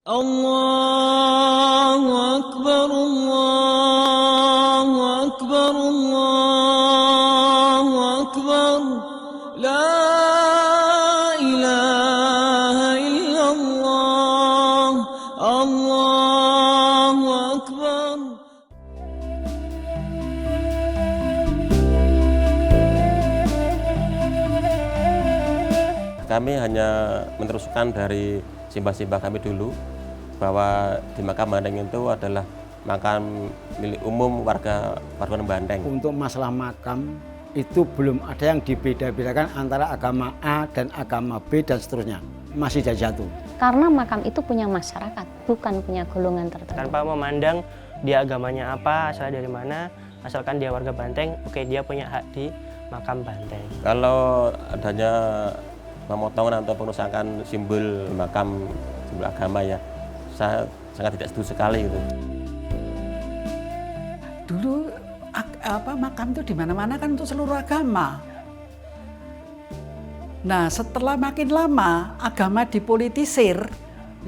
Allahu Akbar, Allahu Akbar, Allahu Akbar. La ilaha illallah, Allahu Akbar. Kami hanya meneruskan dari simbah-simbah kami dulu, bahwa di makam Banteng itu adalah makam milik umum warga Banteng. Untuk masalah makam itu belum ada yang dibeda-bedakan antara agama A dan agama B dan seterusnya. Masih jadi satu. Karena makam itu punya masyarakat, bukan punya golongan tertentu. Tanpa memandang dia agamanya apa, asalnya dari mana, asalkan dia warga Banteng, oke, dia punya hak di makam Banteng. Kalau adanya pemotongan atau perusakan simbol makam, simbol agama, ya saya sangat tidak setuju sekali gitu. Dulu makam itu di mana-mana kan untuk seluruh agama. Nah, setelah makin lama agama dipolitisir,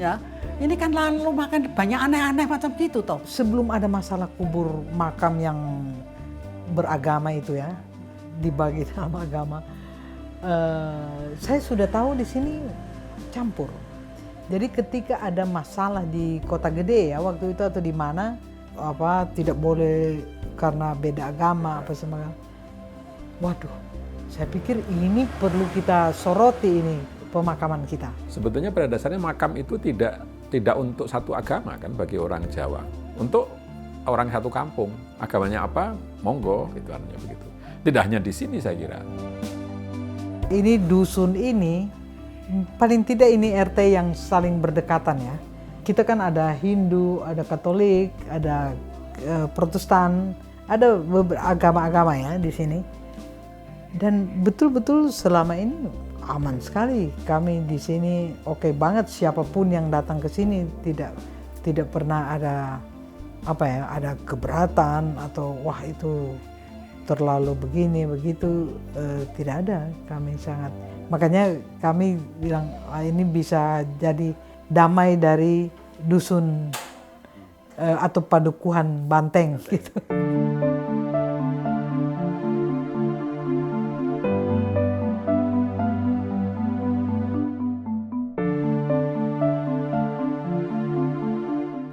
ya, ini kan lalu makan banyak aneh-aneh macam gitu toh. Sebelum ada masalah kubur makam yang beragama itu ya, dibagi dalam agama, saya sudah tahu di sini campur. Jadi ketika ada masalah di kota gede ya waktu itu atau di mana, tidak boleh karena beda agama apa semacam. Waduh, saya pikir ini perlu kita soroti ini pemakaman kita. Sebetulnya pada dasarnya makam itu tidak untuk satu agama kan bagi orang Jawa. Untuk orang satu kampung, agamanya apa, monggo, itu artinya begitu. Tidak hanya di sini saya kira. Ini dusun ini paling tidak ini RT yang saling berdekatan ya. Kita kan ada Hindu, ada Katolik, ada Protestan, ada beberapa agama-agama ya di sini. Dan betul-betul selama ini aman sekali. Kami di sini oke banget, siapapun yang datang ke sini tidak pernah ada ada keberatan atau wah itu terlalu begini begitu, tidak ada. Kami sangat, makanya kami bilang ini bisa jadi damai dari dusun atau padukuhan Banteng gitu.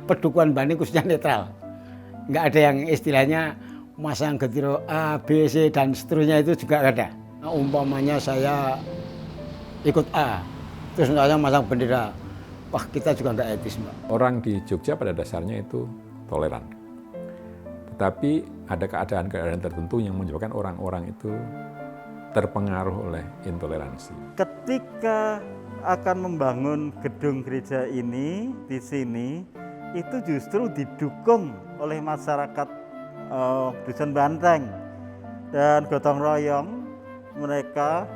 Padukuhan Banteng khususnya netral. Nggak ada yang istilahnya masang getiro A, B, C dan seterusnya, itu juga nggak ada. Nah, umpamanya saya ikut A, terus saya masang bendera, wah kita juga nggak etis, Mbak. Orang di Jogja pada dasarnya itu toleran. Tetapi ada keadaan-keadaan tertentu yang menyebabkan orang-orang itu terpengaruh oleh intoleransi. Ketika akan membangun gedung gereja ini di sini, itu justru didukung oleh masyarakat dusun Banteng dan gotong royong. Mereka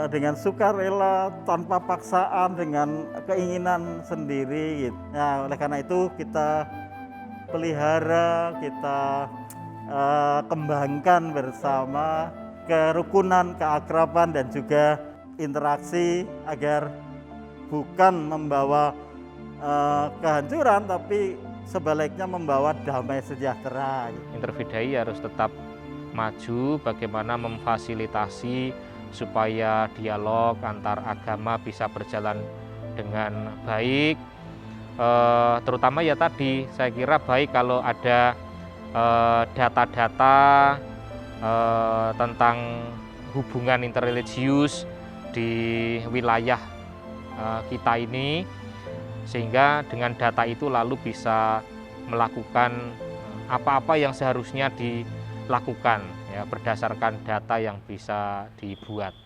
dengan sukarela, tanpa paksaan, dengan keinginan sendiri gitu. Nah, oleh karena itu kita pelihara, kita kembangkan bersama kerukunan, keakraban dan juga interaksi agar bukan membawa kehancuran tapi sebaliknya membawa damai sejahtera. Intervidai harus tetap maju bagaimana memfasilitasi supaya dialog antar agama bisa berjalan dengan baik, terutama ya tadi saya kira baik kalau ada data-data tentang hubungan interreligius di wilayah kita ini, sehingga dengan data itu lalu bisa melakukan apa-apa yang seharusnya dilakukan ya, berdasarkan data yang bisa dibuat.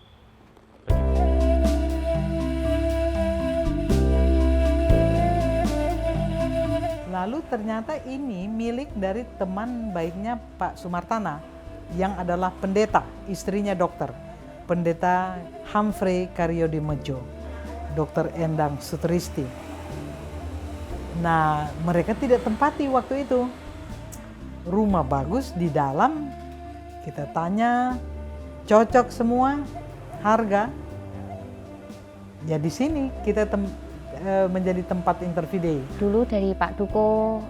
Lalu ternyata ini milik dari teman baiknya Pak Sumartana yang adalah pendeta, istrinya dokter, pendeta Humphrey Karyodimejo, Dr. Endang Sutristi. Nah, mereka tidak tempati waktu itu. Rumah bagus di dalam, kita tanya, cocok semua, harga. Ya di sini kita menjadi tempat intervide? Dulu dari Pak Duko,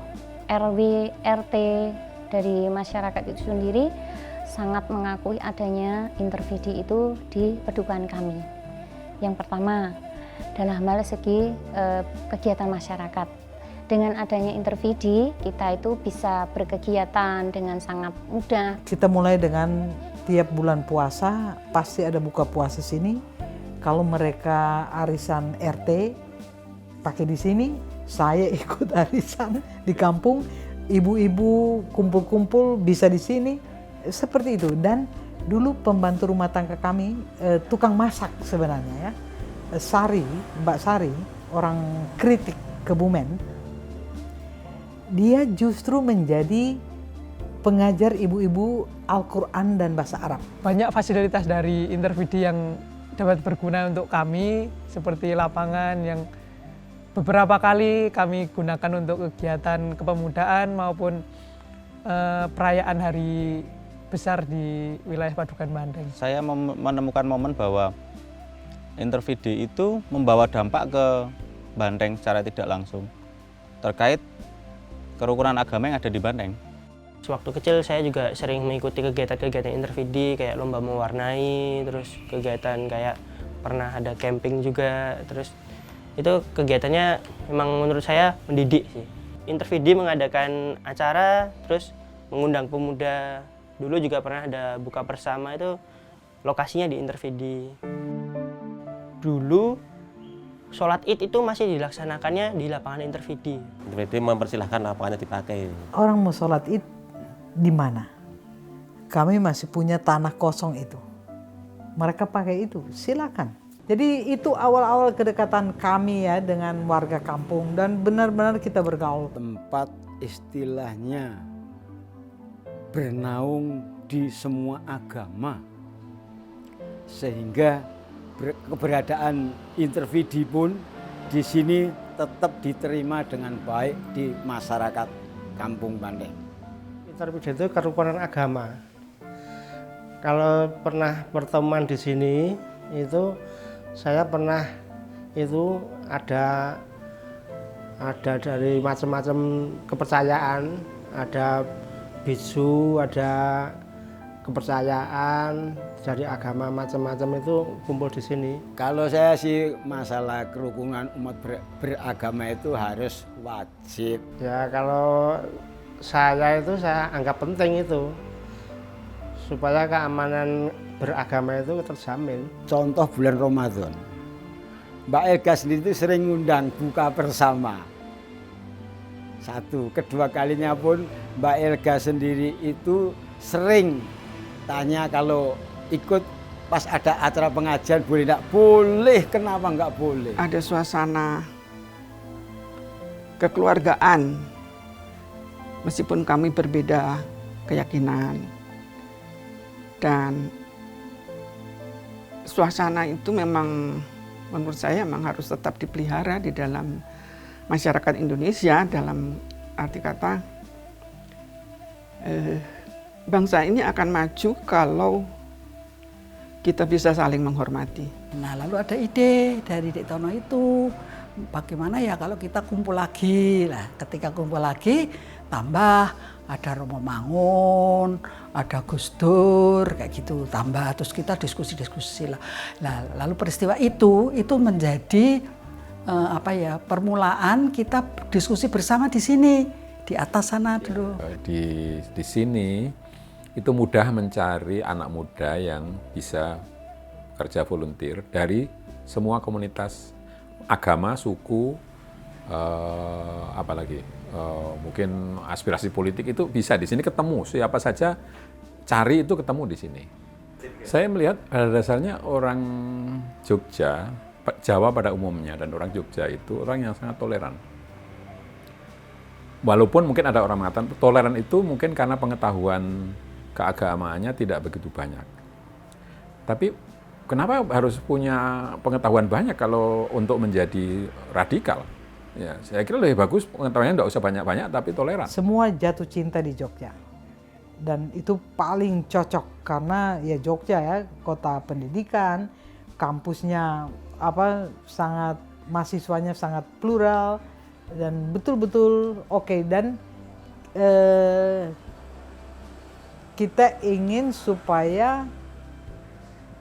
RW, RT, dari masyarakat itu sendiri sangat mengakui adanya intervidi itu di pedukuhan kami. Yang pertama, dalam hal segi kegiatan masyarakat. Dengan adanya intervidi, kita itu bisa berkegiatan dengan sangat mudah. Kita mulai dengan tiap bulan puasa, pasti ada buka puasa sini. Kalau mereka arisan RT, pakai di sini, saya ikut arisan di kampung, ibu-ibu kumpul-kumpul bisa di sini. Seperti itu. Dan dulu pembantu rumah tangga kami tukang masak sebenarnya ya. Sari, Mbak Sari, orang Kritik Kebumen, dia justru menjadi pengajar ibu-ibu Al-Quran dan bahasa Arab. Banyak fasilitas dari intervidi yang dapat berguna untuk kami, seperti lapangan yang beberapa kali kami gunakan untuk kegiatan kepemudaan maupun perayaan hari besar di wilayah Padukan Banteng. Saya menemukan momen bahwa intervidi itu membawa dampak ke Banteng secara tidak langsung terkait kerukunan agama yang ada di Banteng. Sewaktu kecil saya juga sering mengikuti kegiatan-kegiatan intervidi kayak lomba mewarnai, terus kegiatan kayak pernah ada camping juga, terus itu kegiatannya memang menurut saya mendidik sih. Intervidi mengadakan acara, terus mengundang pemuda. Dulu juga pernah ada buka bersama, itu lokasinya di intervidi. Dulu sholat Id itu masih dilaksanakannya di lapangan intervidi. Intervidi mempersilahkan lapangannya dipakai. Orang mau sholat Id di mana? Kami masih punya tanah kosong itu. Mereka pakai itu, silakan. Jadi itu awal-awal kedekatan kami ya dengan warga kampung dan benar-benar kita bergaul. Tempat istilahnya bernaung di semua agama, sehingga keberadaan intervidi pun di sini tetap diterima dengan baik di masyarakat Kampung Banteng. Intervidi itu kerukunan agama. Kalau pernah pertemuan di sini itu saya pernah itu ada dari macam-macam kepercayaan, ada bisu, ada kepercayaan dari agama macam-macam itu kumpul di sini. Kalau saya sih masalah kerukunan umat beragama itu harus wajib. Ya kalau saya itu saya anggap penting itu supaya keamanan beragama itu terjamin. Contoh bulan Ramadan, Mbak Elga sendiri itu sering ngundang buka bersama. Satu, kedua kalinya pun Mbak Elga sendiri itu sering tanya kalau ikut pas ada acara pengajian boleh enggak? Boleh, kenapa enggak boleh? Ada suasana kekeluargaan meskipun kami berbeda keyakinan. Dan suasana itu memang menurut saya memang harus tetap dipelihara di dalam masyarakat Indonesia, dalam arti kata bangsa ini akan maju kalau kita bisa saling menghormati. Nah lalu ada ide dari Dek Tono itu, bagaimana ya kalau kita kumpul lagi. Nah ketika kumpul lagi tambah ada Romo Mangun, ada Gus Dur, kayak gitu tambah, terus kita diskusi lah. Nah lalu peristiwa itu menjadi permulaan kita diskusi bersama di sini, di atas sana dulu. Di sini itu mudah mencari anak muda yang bisa kerja volunteer dari semua komunitas agama, suku, mungkin aspirasi politik itu bisa di sini ketemu. Siapa saja cari itu ketemu di sini. Saya melihat pada dasarnya orang Jogja, Jawa pada umumnya dan orang Jogja itu orang yang sangat toleran. Walaupun mungkin ada orang mengatakan toleran itu mungkin karena pengetahuan keagamaannya tidak begitu banyak. Tapi kenapa harus punya pengetahuan banyak kalau untuk menjadi radikal? Ya, saya kira lebih bagus pengetahuannya tidak usah banyak-banyak tapi toleran. Semua jatuh cinta di Jogja. Dan itu paling cocok karena ya Jogja ya kota pendidikan, kampusnya sangat mahasiswanya sangat plural dan betul-betul oke. Dan kita ingin supaya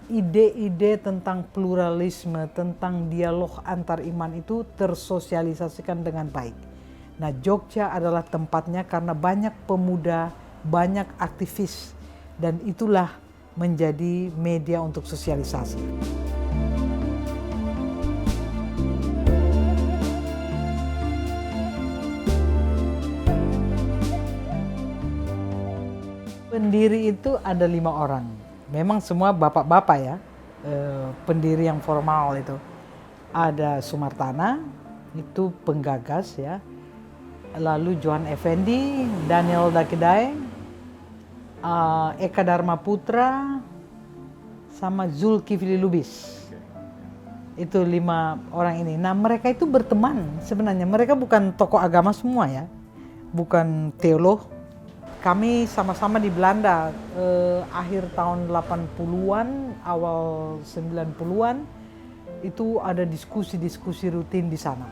ide-ide tentang pluralisme, tentang dialog antar iman itu tersosialisasikan dengan baik. Nah, Jogja adalah tempatnya karena banyak pemuda, banyak aktivis, dan itulah menjadi media untuk sosialisasi. Pendiri itu ada 5 orang. Memang semua bapak-bapak ya, pendiri yang formal itu. Ada Sumartana, itu penggagas ya. Lalu Johan Effendi, Daniel Dakidai, Eka Dharma Putra, sama Zulkifli Lubis. Itu 5 orang ini. Nah, mereka itu berteman sebenarnya. Mereka bukan tokoh agama semua ya, bukan teolog. Kami sama-sama di Belanda akhir tahun 80-an, awal 90-an, itu ada diskusi-diskusi rutin di sana.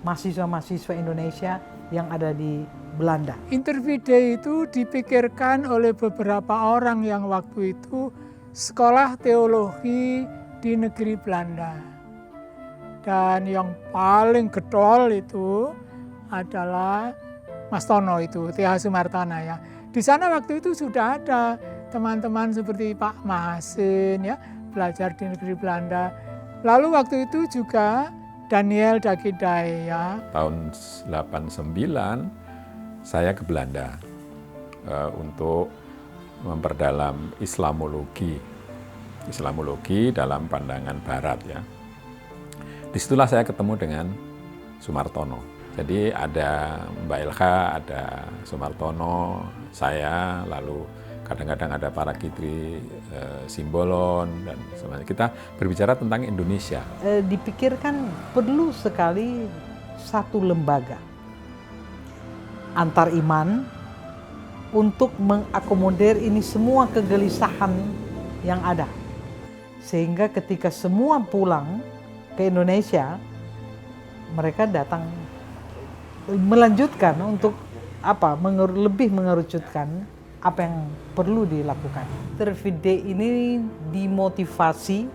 Mahasiswa-mahasiswa Indonesia yang ada di Belanda. Intervide itu dipikirkan oleh beberapa orang yang waktu itu sekolah teologi di negeri Belanda. Dan yang paling getol itu adalah Mas Tono itu, TH Sumartana ya. Di sana waktu itu sudah ada teman-teman seperti Pak Mahasin ya, belajar di negeri Belanda. Lalu waktu itu juga Daniel Dakidai ya. Tahun 89 saya ke Belanda untuk memperdalam Islamologi dalam pandangan Barat ya. Disitulah saya ketemu dengan Sumartono. Jadi ada Mbak Elka, ada Sumartono, saya, lalu kadang-kadang ada para Kitri Simbolon, dan semuanya. Kita berbicara tentang Indonesia. Dipikirkan perlu sekali satu lembaga antar iman untuk mengakomodir ini semua kegelisahan yang ada. Sehingga ketika semua pulang ke Indonesia, mereka datang melanjutkan untuk lebih mengerucutkan apa yang perlu dilakukan. Intervide ini dimotivasi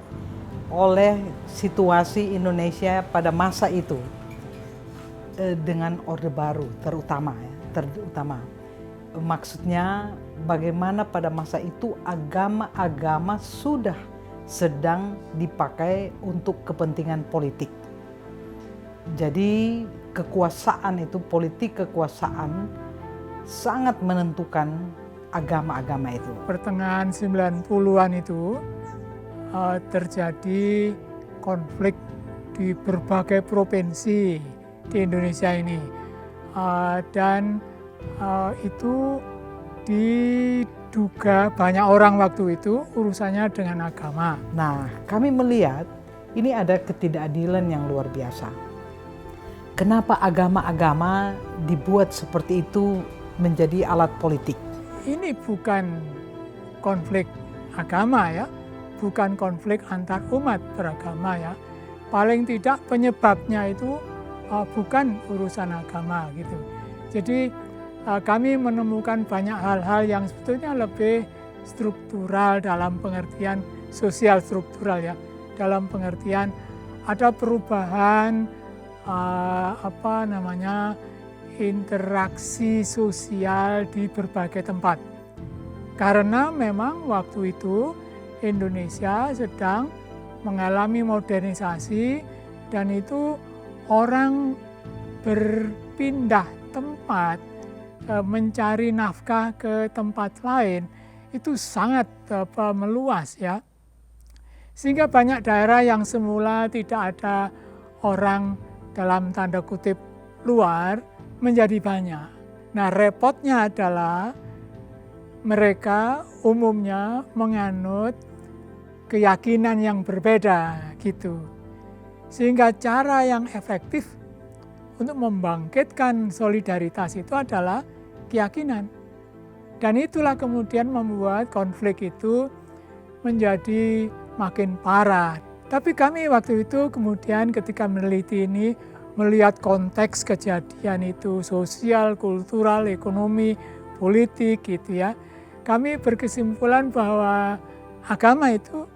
oleh situasi Indonesia pada masa itu dengan Orde Baru terutama. Maksudnya bagaimana pada masa itu agama-agama sudah sedang dipakai untuk kepentingan politik. Jadi kekuasaan itu, politik kekuasaan sangat menentukan agama-agama itu. Pertengahan 90-an itu terjadi konflik di berbagai provinsi di Indonesia ini. Dan itu diduga banyak orang waktu itu urusannya dengan agama. Nah, kami melihat ini ada ketidakadilan yang luar biasa. Kenapa agama-agama dibuat seperti itu menjadi alat politik? Ini bukan konflik agama ya, bukan konflik antar umat beragama ya. Paling tidak penyebabnya itu bukan urusan agama gitu. Jadi kami menemukan banyak hal-hal yang sebetulnya lebih struktural dalam pengertian sosial struktural ya. Dalam pengertian ada perubahan interaksi sosial di berbagai tempat. Karena memang waktu itu Indonesia sedang mengalami modernisasi dan itu orang berpindah tempat mencari nafkah ke tempat lain itu sangat meluas ya. Sehingga banyak daerah yang semula tidak ada orang dalam tanda kutip luar menjadi banyak. Nah, repotnya adalah mereka umumnya menganut keyakinan yang berbeda gitu. Sehingga cara yang efektif untuk membangkitkan solidaritas itu adalah keyakinan. Dan itulah kemudian membuat konflik itu menjadi makin parah. Tapi kami waktu itu kemudian ketika meneliti ini, melihat konteks kejadian itu, sosial, kultural, ekonomi, politik gitu ya. Kami berkesimpulan bahwa agama itu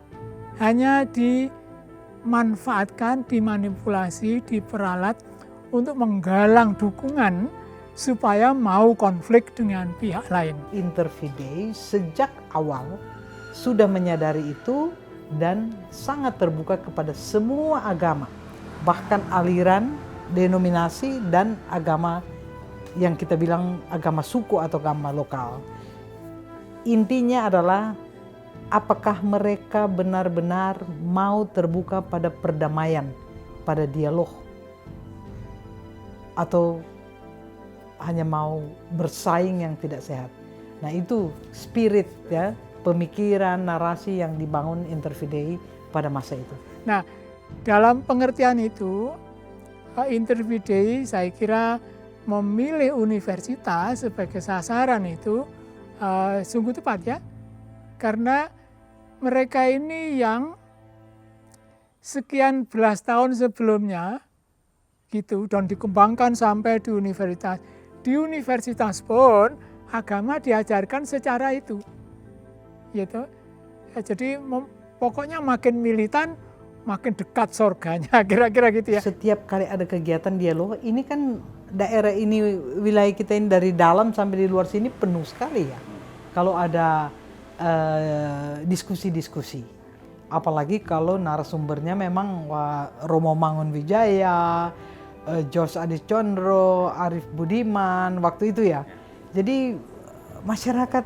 hanya dimanfaatkan, dimanipulasi, diperalat untuk menggalang dukungan supaya mau konflik dengan pihak lain. Interfidei sejak awal sudah menyadari itu dan sangat terbuka kepada semua agama, bahkan aliran, denominasi, dan agama yang kita bilang agama suku atau agama lokal. Intinya adalah apakah mereka benar-benar mau terbuka pada perdamaian, pada dialog, atau hanya mau bersaing yang tidak sehat. Nah itu spirit ya, pemikiran, narasi yang dibangun Interfidei pada masa itu. Nah, dalam pengertian itu, Interfidei saya kira memilih universitas sebagai sasaran itu sungguh tepat ya. Karena mereka ini yang sekian belas tahun sebelumnya gitu dan dikembangkan sampai di universitas. Di universitas pun agama diajarkan secara itu. Gitu. Ya, jadi pokoknya makin militan, makin dekat surganya, kira-kira gitu ya. Setiap kali ada kegiatan dialog, ini kan daerah ini, wilayah kita ini dari dalam sampai di luar sini penuh sekali ya. Kalau ada diskusi-diskusi, apalagi kalau narasumbernya memang Romo Mangunwijaya, Jos Adiscondro, Arif Budiman, waktu itu ya. Jadi masyarakat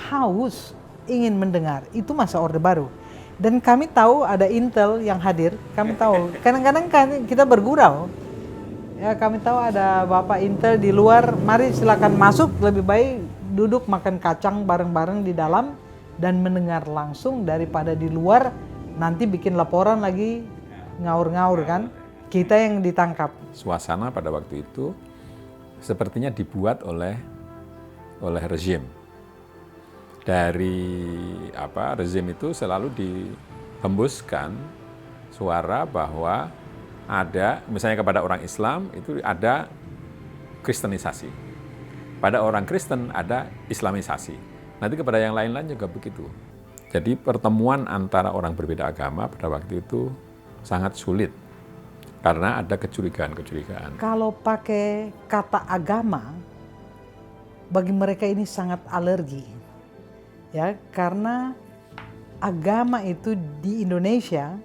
haus ingin mendengar, itu masa Orde Baru. Dan kami tahu ada Intel yang hadir, kami tahu. Kadang-kadang kan kita bergurau. Ya, kami tahu ada Bapak Intel di luar, mari silakan masuk, lebih baik duduk makan kacang bareng-bareng di dalam dan mendengar langsung daripada di luar nanti bikin laporan lagi ngaur-ngaur kan. Kita yang ditangkap. Suasana pada waktu itu sepertinya dibuat oleh rezim. Dari rezim itu selalu dihembuskan suara bahwa ada, misalnya kepada orang Islam itu ada kristenisasi, pada orang Kristen ada islamisasi, nanti kepada yang lain-lain juga begitu. Jadi pertemuan antara orang berbeda agama pada waktu itu sangat sulit karena ada kecurigaan-kecurigaan. Kalau pakai kata agama, bagi mereka ini sangat alergi. Ya, karena agama itu di Indonesia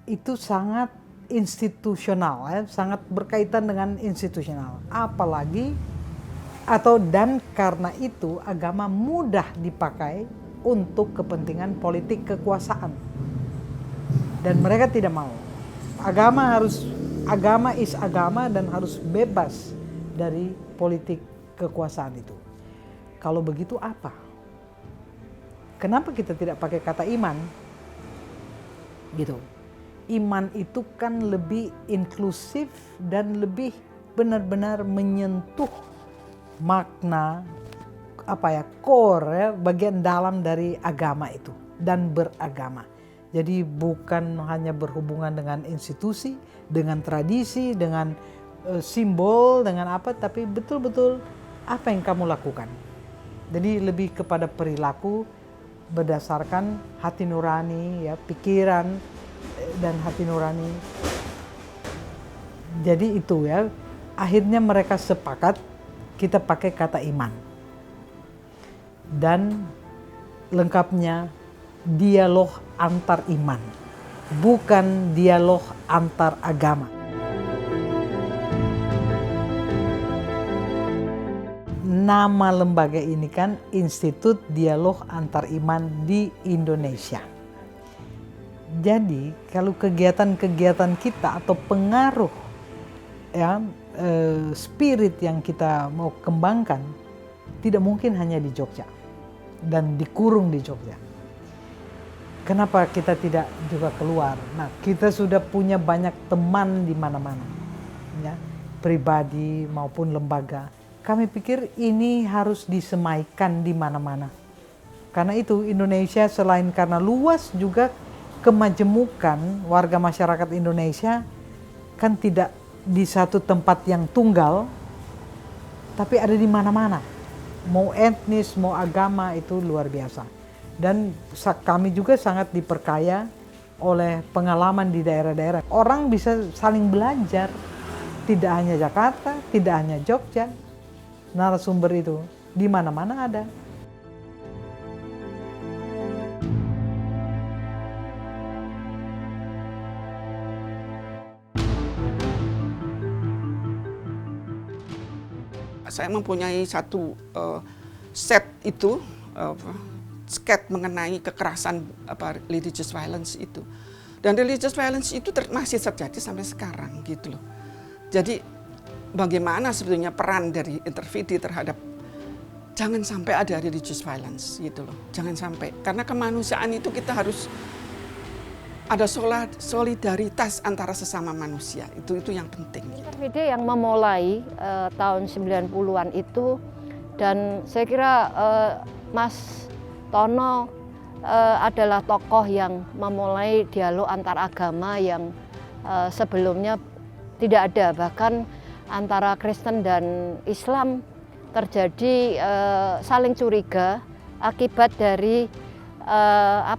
itu sangat institusional, ya, sangat berkaitan dengan institusional. Apalagi dan karena itu agama mudah dipakai untuk kepentingan politik kekuasaan. Dan mereka tidak mau. Agama is agama dan harus bebas dari politik kekuasaan itu. Kalau begitu apa? Kenapa kita tidak pakai kata iman? Gitu. Iman itu kan lebih inklusif dan lebih benar-benar menyentuh makna core ya, bagian dalam dari agama itu dan beragama. Jadi bukan hanya berhubungan dengan institusi, dengan tradisi, dengan simbol, dengan apa, tapi betul-betul apa yang kamu lakukan. Jadi lebih kepada perilaku berdasarkan hati nurani, ya, pikiran dan hati nurani. Jadi itu ya, akhirnya mereka sepakat kita pakai kata iman. Dan lengkapnya dialog antar iman, bukan dialog antar agama. Nama lembaga ini kan Institut Dialog Antar Iman di Indonesia. Jadi kalau kegiatan-kegiatan kita atau pengaruh ya spirit yang kita mau kembangkan tidak mungkin hanya di Jogja dan dikurung di Jogja. Kenapa kita tidak juga keluar? Nah, kita sudah punya banyak teman di mana-mana, ya, pribadi maupun lembaga. Kami pikir ini harus disemaikan di mana-mana. Karena itu Indonesia selain karena luas juga kemajemukan warga masyarakat Indonesia kan tidak di satu tempat yang tunggal, tapi ada di mana-mana. Mau etnis, mau agama, itu luar biasa. Dan kami juga sangat diperkaya oleh pengalaman di daerah-daerah. Orang bisa saling belajar, tidak hanya Jakarta, tidak hanya Jogja. Narasumber itu di mana-mana ada. Saya mempunyai satu set itu, sket mengenai kekerasan religious violence itu. Dan religious violence itu masih terjadi sampai sekarang gitu loh. Jadi bagaimana sebetulnya peran dari Intervidi terhadap jangan sampai ada religious violence gitu loh. Jangan sampai, karena kemanusiaan itu kita harus ada solidaritas antara sesama manusia, itu yang penting. Intervidi yang memulai tahun 90-an itu, dan saya kira Mas Tono adalah tokoh yang memulai dialog antar agama yang sebelumnya tidak ada, bahkan antara Kristen dan Islam terjadi saling curiga akibat dari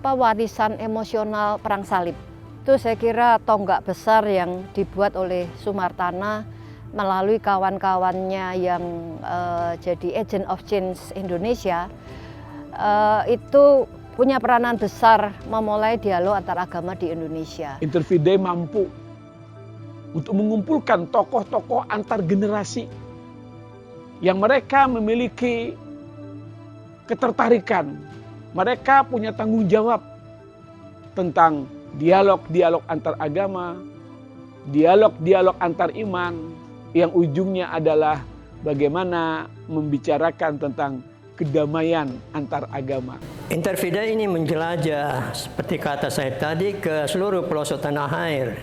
warisan emosional perang salib. Itu saya kira tonggak besar yang dibuat oleh Sumartana melalui kawan-kawannya yang jadi Agent of Change Indonesia, itu punya peranan besar memulai dialog antar agama di Indonesia. Intervidi mampu untuk mengumpulkan tokoh-tokoh antar generasi yang mereka memiliki ketertarikan. Mereka punya tanggung jawab tentang dialog-dialog antar agama, dialog-dialog antar iman, yang ujungnya adalah bagaimana membicarakan tentang kedamaian antar agama. Intervidi ini menjelajah, seperti kata saya tadi, ke seluruh pelosok tanah air.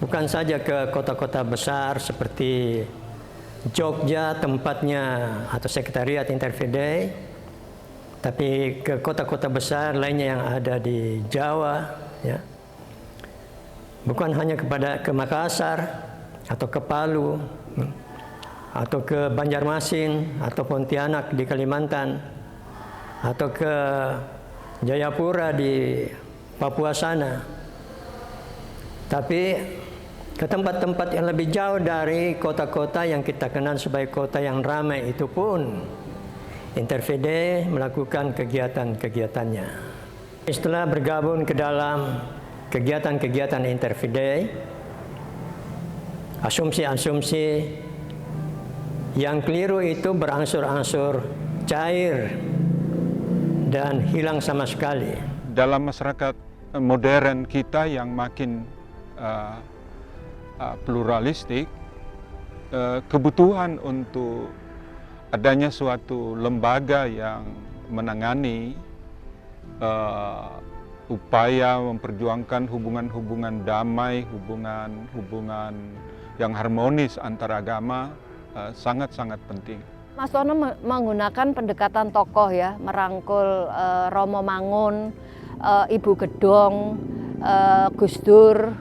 Bukan saja ke kota-kota besar seperti Jogja tempatnya atau sekretariat Intervidi, tapi ke kota-kota besar lainnya yang ada di Jawa, ya. Bukan hanya ke Makassar atau ke Palu, atau ke Banjarmasin atau Pontianak di Kalimantan, atau ke Jayapura di Papua sana, tapi ke tempat-tempat yang lebih jauh dari kota-kota yang kita kenal sebagai kota yang ramai itu pun Intervidi melakukan kegiatan-kegiatannya. Setelah bergabung ke dalam kegiatan-kegiatan Intervidi, asumsi-asumsi yang keliru itu berangsur-angsur cair dan hilang sama sekali. Dalam masyarakat modern kita yang makin pluralistik, kebutuhan untuk adanya suatu lembaga yang menangani upaya memperjuangkan hubungan-hubungan damai, hubungan-hubungan yang harmonis antar agama sangat-sangat penting. Mas Tono menggunakan pendekatan tokoh ya, merangkul Romo Mangun, Ibu Gedong, Gus Dur,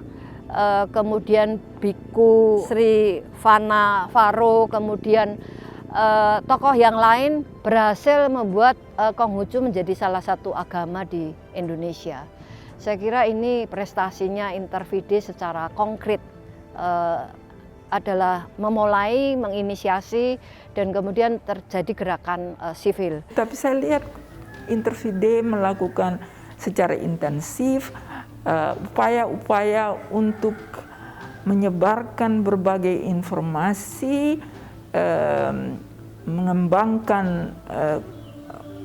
kemudian Biku Sri Fana Faro, kemudian tokoh yang lain berhasil membuat Konghucu menjadi salah satu agama di Indonesia. Saya kira ini prestasinya Intervidi secara konkret adalah memulai, menginisiasi, dan kemudian terjadi gerakan sivil. Tapi saya lihat Intervidi melakukan secara intensif upaya-upaya untuk menyebarkan berbagai informasi, mengembangkan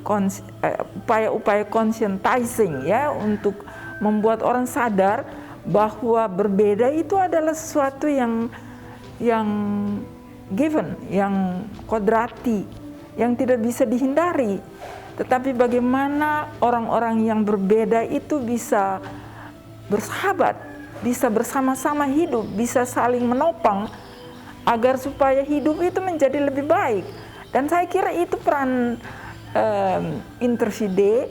upaya-upaya conscientizing ya, untuk membuat orang sadar bahwa berbeda itu adalah sesuatu yang given, yang kodrati, yang tidak bisa dihindari. Tetapi bagaimana orang-orang yang berbeda itu bisa bersahabat, bisa bersama-sama hidup, bisa saling menopang agar supaya hidup itu menjadi lebih baik. Dan saya kira itu peran Intervidi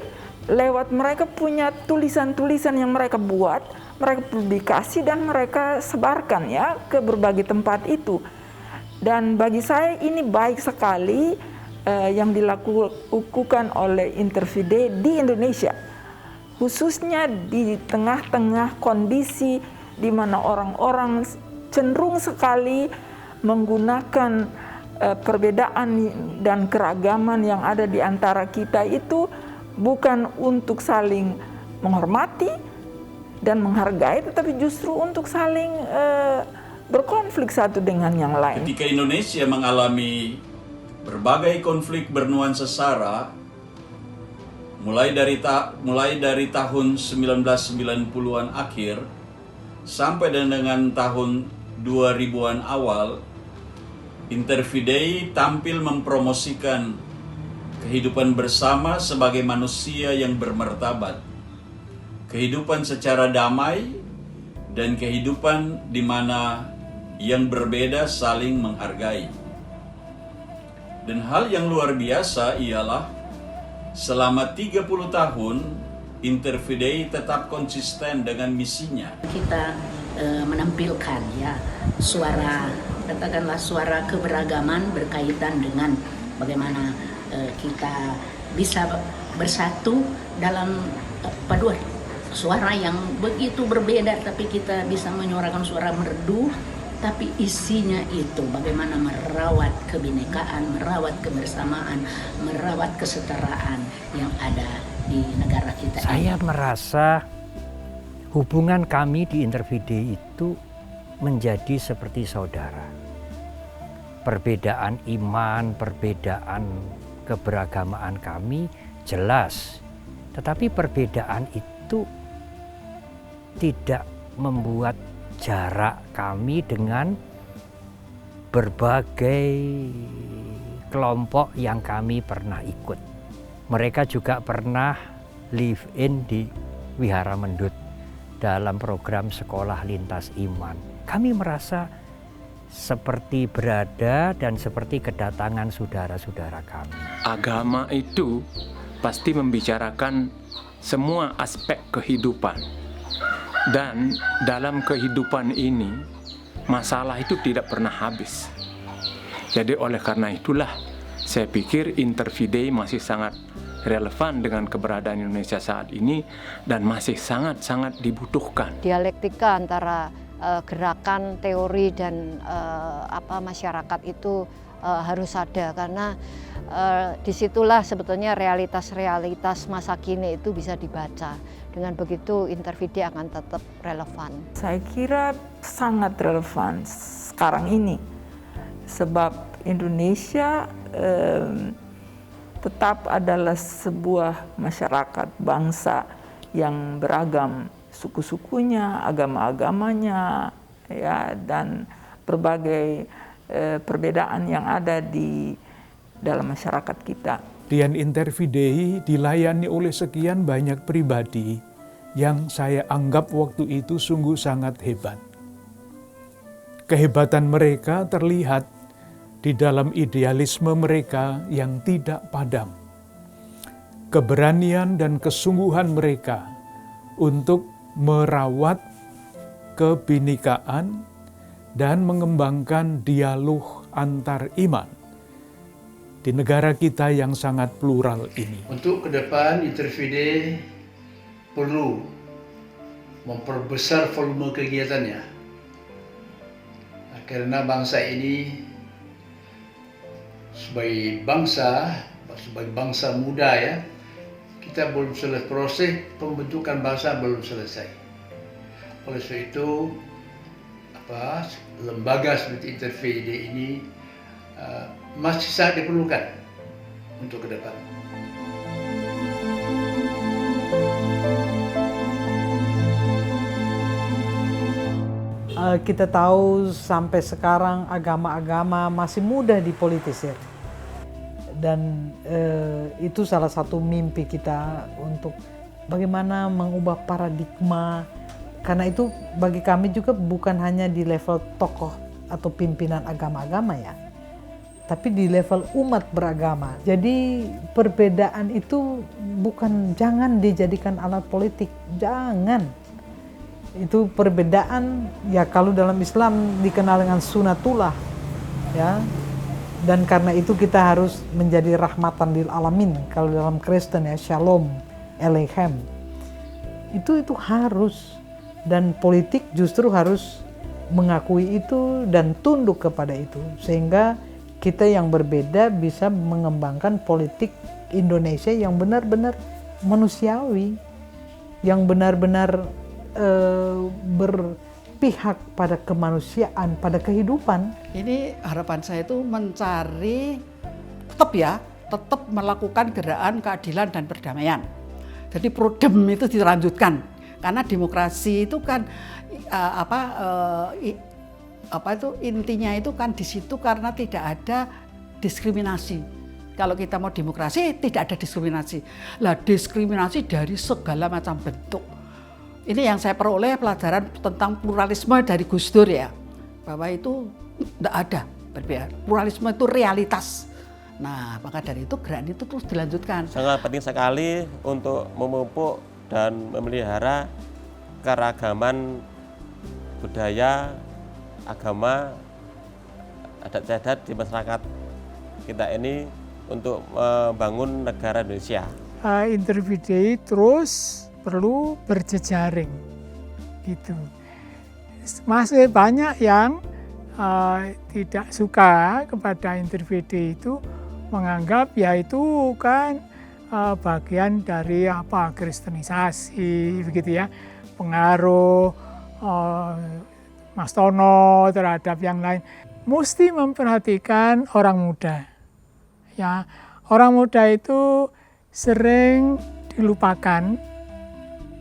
lewat mereka punya tulisan-tulisan yang mereka buat, mereka publikasi dan mereka sebarkan ya ke berbagai tempat itu. Dan bagi saya ini baik sekali yang dilakukan oleh Interfide di Indonesia, khususnya di tengah-tengah kondisi di mana orang-orang cenderung sekali menggunakan perbedaan dan keragaman yang ada di antara kita itu bukan untuk saling menghormati dan menghargai, tetapi justru untuk saling berkonflik satu dengan yang lain. Ketika Indonesia mengalami berbagai konflik bernuansa SARA, mulai dari tahun 1990-an akhir sampai dengan tahun 2000-an awal, Interfide tampil mempromosikan kehidupan bersama sebagai manusia yang bermartabat, kehidupan secara damai, dan kehidupan di mana yang berbeda saling menghargai. Dan hal yang luar biasa ialah selama 30 tahun Interfide tetap konsisten dengan misinya. Kita menampilkan ya suara, katakanlah suara keberagaman berkaitan dengan bagaimana kita bisa bersatu dalam paduan suara yang begitu berbeda, tapi kita bisa menyuarakan suara merdu, tapi isinya itu bagaimana merawat kebinekaan, merawat kebersamaan, merawat kesetaraan yang ada di negara kita. Saya merasa hubungan kami di Interfide itu menjadi seperti saudara. Perbedaan iman, perbedaan keberagamaan kami jelas, tetapi perbedaan itu tidak membuat jarak kami dengan berbagai kelompok yang kami pernah ikut. Mereka juga pernah live in di Wihara Mendut dalam program Sekolah Lintas Iman. Kami merasa seperti berada dan seperti kedatangan saudara-saudara kami. Agama itu pasti membicarakan semua aspek kehidupan. Dan dalam kehidupan ini, masalah itu tidak pernah habis. Jadi oleh karena itulah, saya pikir Interfide masih sangat relevan dengan keberadaan Indonesia saat ini dan masih sangat-sangat dibutuhkan. Dialektika antara gerakan, teori dan masyarakat itu harus ada, karena disitulah sebetulnya realitas-realitas masa kini itu bisa dibaca. Dengan begitu Interfide akan tetap relevan. Saya kira sangat relevan sekarang ini, sebab Indonesia tetap adalah sebuah masyarakat bangsa yang beragam, suku-sukunya, agama-agamanya, ya, dan berbagai perbedaan yang ada di dalam masyarakat kita. Dian Interfide dilayani oleh sekian banyak pribadi yang saya anggap waktu itu sungguh sangat hebat. Kehebatan mereka terlihat di dalam idealisme mereka yang tidak padam. Keberanian dan kesungguhan mereka untuk merawat kebinekaan dan mengembangkan dialog antar iman di negara kita yang sangat plural ini. Untuk ke depan, Interfide perlu memperbesar volume kegiatannya. Karena bangsa ini sebagai bangsa muda ya, kita belum selesai, proses pembentukan bangsa belum selesai. Oleh sebab itu, lembaga seperti Interfide ini masih sangat diperlukan untuk ke depan. Kita tahu sampai sekarang agama-agama masih mudah dipolitisir. Dan itu salah satu mimpi kita untuk bagaimana mengubah paradigma. Karena itu bagi kami juga bukan hanya di level tokoh atau pimpinan agama-agama ya. tapi di level umat beragama. Jadi perbedaan itu jangan dijadikan alat politik, jangan. Itu perbedaan ya kalau dalam Islam dikenal dengan sunatullah ya. Dan karena itu kita harus menjadi rahmatan lil alamin. Kalau dalam Kristen ya shalom, elechem. Itu harus, dan politik justru harus mengakui itu dan tunduk kepada itu, sehingga kita yang berbeda bisa mengembangkan politik Indonesia yang benar-benar manusiawi, yang benar-benar berpihak pada kemanusiaan, pada kehidupan. Ini harapan saya itu mencari tetap melakukan gerakan keadilan dan perdamaian. Jadi prodem itu dilanjutkan, karena demokrasi itu kan intinya itu kan di situ karena tidak ada diskriminasi. Kalau kita mau demokrasi tidak ada diskriminasi. Lah diskriminasi dari segala macam bentuk. Ini yang saya peroleh pelajaran tentang pluralisme dari Gus Dur ya, bahwa itu tidak ada perbedaan. Pluralisme itu realitas. Nah, maka dari itu gerakan itu terus dilanjutkan. Sangat penting sekali untuk memupuk dan memelihara keragaman budaya, agama, adat istiadat di masyarakat kita ini untuk membangun negara Indonesia. Intervidei terus perlu berjejaring, gitu. Masih banyak yang tidak suka kepada Intervidei itu, menganggap ya itu kan bagian dari kristenisasi, begitu ya, pengaruh Mas Tono terhadap yang lain. Mesti memperhatikan orang muda. Ya, orang muda itu sering dilupakan,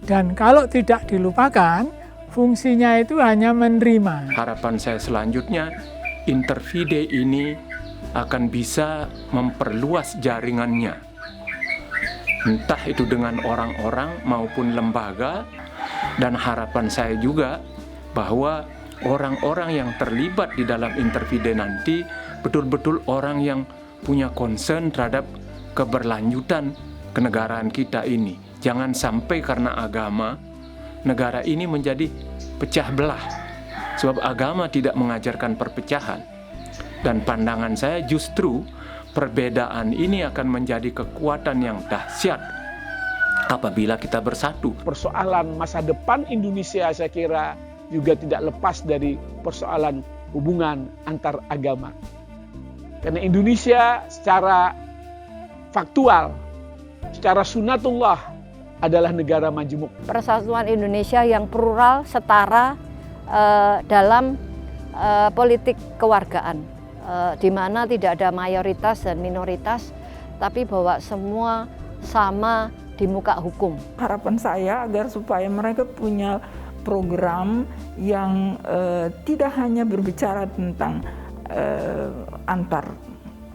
dan kalau tidak dilupakan, fungsinya itu hanya menerima. Harapan saya selanjutnya, Intervidei ini akan bisa memperluas jaringannya. Entah itu dengan orang-orang maupun lembaga, dan harapan saya juga bahwa orang-orang yang terlibat di dalam Intervidei nanti betul-betul orang yang punya concern terhadap keberlanjutan kenegaraan kita ini. Jangan sampai karena agama, negara ini menjadi pecah belah. Sebab agama tidak mengajarkan perpecahan. Dan pandangan saya justru perbedaan ini akan menjadi kekuatan yang dahsyat apabila kita bersatu. Persoalan masa depan Indonesia saya kira juga tidak lepas dari persoalan hubungan antar agama. Karena Indonesia secara faktual, secara sunatullah adalah negara majemuk. Persatuan Indonesia yang plural, setara dalam politik kewargaan, di mana tidak ada mayoritas dan minoritas, tapi bahwa semua sama di muka hukum. Harapan saya agar supaya mereka punya program yang tidak hanya berbicara tentang antar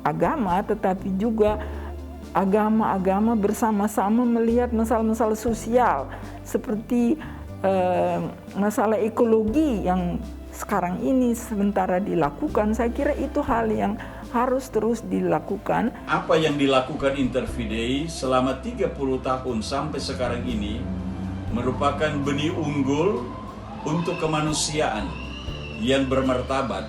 agama, tetapi juga agama-agama bersama-sama melihat masalah-masalah sosial seperti masalah ekologi yang sekarang ini sementara dilakukan. Saya kira itu hal yang harus terus dilakukan. Apa yang dilakukan Intervidei selama 30 tahun sampai sekarang ini merupakan benih unggul untuk kemanusiaan yang bermartabat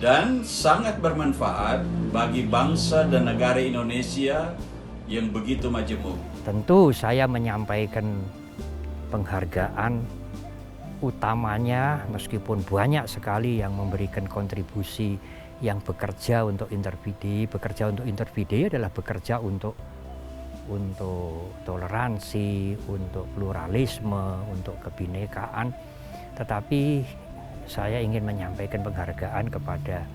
dan sangat bermanfaat bagi bangsa dan negara Indonesia yang begitu majemuk. Tentu saya menyampaikan penghargaan utamanya, meskipun banyak sekali yang memberikan kontribusi yang bekerja untuk Intervidei. Bekerja untuk Intervidei adalah bekerja untuk toleransi, untuk pluralisme, untuk kebinekaan. Tetapi saya ingin menyampaikan penghargaan kepada,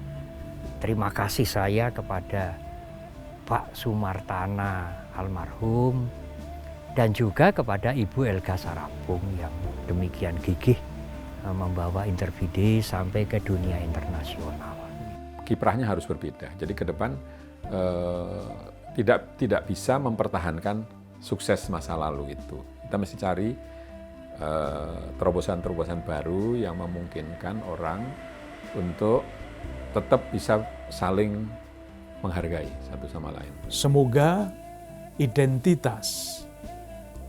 terima kasih saya kepada Pak Sumartana almarhum, dan juga kepada Ibu Elga Sarapung yang demikian gigih membawa Intervidei sampai ke dunia internasional. Kiprahnya harus berbeda. Jadi ke depan tidak bisa mempertahankan sukses masa lalu itu. Kita mesti cari terobosan-terobosan baru yang memungkinkan orang untuk tetap bisa saling menghargai satu sama lain. Semoga identitas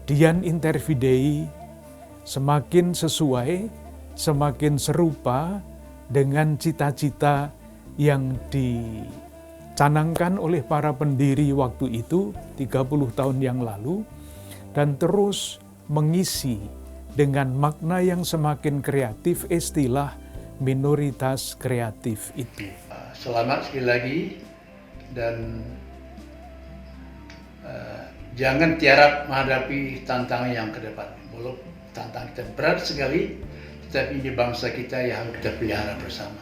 Dian Intervidei semakin sesuai, semakin serupa dengan cita-cita yang dicanangkan oleh para pendiri waktu itu 30 tahun yang lalu, dan terus mengisi dengan makna yang semakin kreatif istilah minoritas kreatif itu. Selamat sekali lagi, dan jangan tiarap menghadapi tantangan yang ke depan. Walaupun tantangan kita berat sekali, tetapi ini bangsa kita yang harus kita pelihara bersama.